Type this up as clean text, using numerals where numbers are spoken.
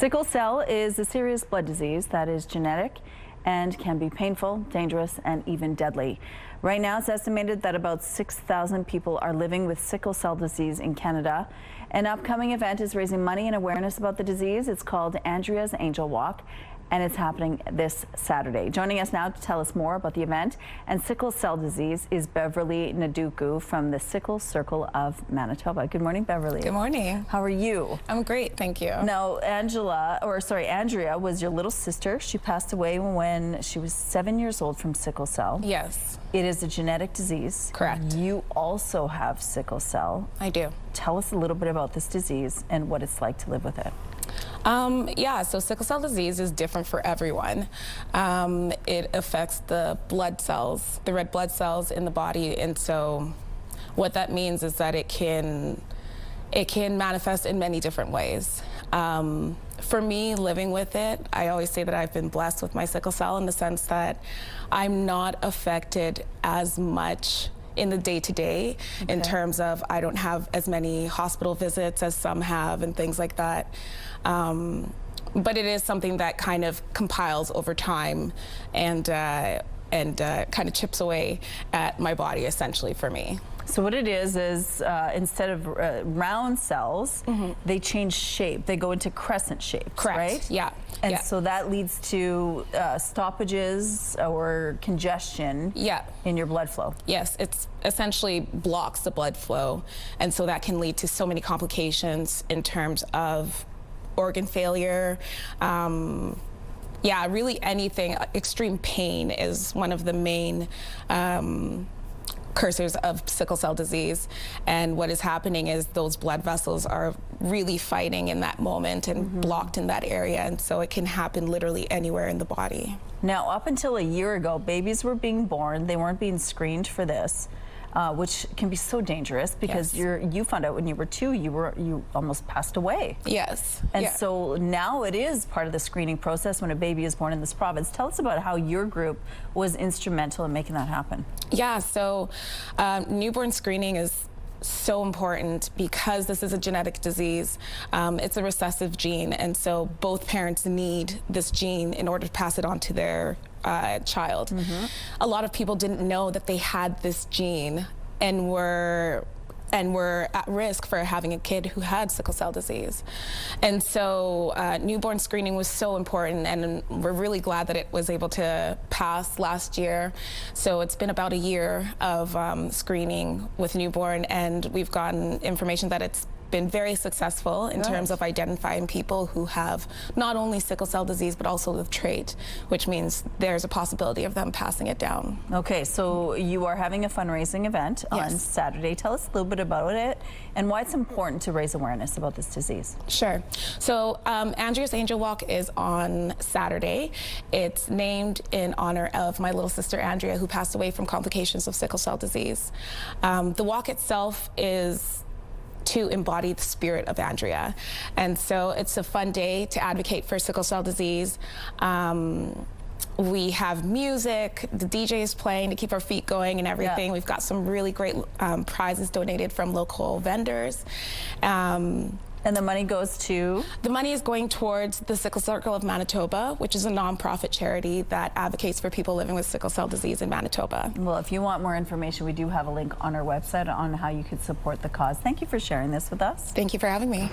Sickle cell is a serious blood disease that is genetic and can be painful, dangerous, and even deadly. Right now, it's estimated that about 6,000 people are living with sickle cell disease in Canada. An upcoming event is raising money and awareness about the disease. It's called Andrea's Angel Walk, and it's happening this Saturday. Joining us now to tell us more about the event and sickle cell disease is Beverly Ndukwu from the Sickle Circle of Manitoba. Good morning, Beverly. Good morning. How are you? I'm great, thank you. Now, Andrea was your little sister. She passed away when she was 7 years old from sickle cell. Yes. It is a genetic disease. Correct. You also have sickle cell. I do. Tell us a little bit about this disease and what it's like to live with it. Yeah, so sickle cell disease is different for everyone. It affects the blood cells, the red blood cells in the body, and so what that means is that it can manifest in many different ways. For me, living with it, I always say that I've been blessed with my sickle cell in the sense that I'm not affected as much in the day-to-day in terms of I don't have as many hospital visits as some have and things like that. But it is something that kind of compiles over time and kind of chips away at my body essentially for me. So what it is instead of round cells, they change shape. They go into crescent shapes, Correct. Right? Yeah. And so that leads to stoppages or congestion in your blood flow. Yes, it essentially blocks the blood flow. And so that can lead to so many complications in terms of organ failure. Yeah, really anything. Extreme pain is one of the main cursors of sickle cell disease, and what is happening is those blood vessels are really fighting in that moment and blocked in that area, and so it can happen literally anywhere in the body. Now, up until a year ago, babies were being born. They weren't being screened for this, which can be so dangerous because you found out when you were 2, you almost passed away. Yes. And so now it is part of the screening process when a baby is born in this province. Tell us about how your group was instrumental in making that happen. Yeah, so newborn screening is so important because this is a genetic disease. It's a recessive gene, and so both parents need this gene in order to pass it on to their child. A lot of people didn't know that they had this gene and were at risk for having a kid who had sickle cell disease. And so newborn screening was so important, and we're really glad that it was able to pass last year. So it's been about a year of screening with newborn, and we've gotten information that it's been very successful in terms of identifying people who have not only sickle cell disease but also the trait, which means there's a possibility of them passing it down. Okay, so you are having a fundraising event on Saturday. Tell us a little bit about it and why it's important to raise awareness about this disease. Sure. So Andrea's Angel Walk is on Saturday. It's named in honor of my little sister Andrea, who passed away from complications of sickle cell disease. The walk itself is to embody the spirit of Andrea. And so it's a fun day to advocate for sickle cell disease. We have music, the DJ is playing to keep our feet going and everything. We've got some really great prizes donated from local vendors. And the money goes to? The money is going towards the Sickle Circle of Manitoba, which is a nonprofit charity that advocates for people living with sickle cell disease in Manitoba. Well, if you want more information, we do have a link on our website on how you could support the cause. Thank you for sharing this with us. Thank you for having me.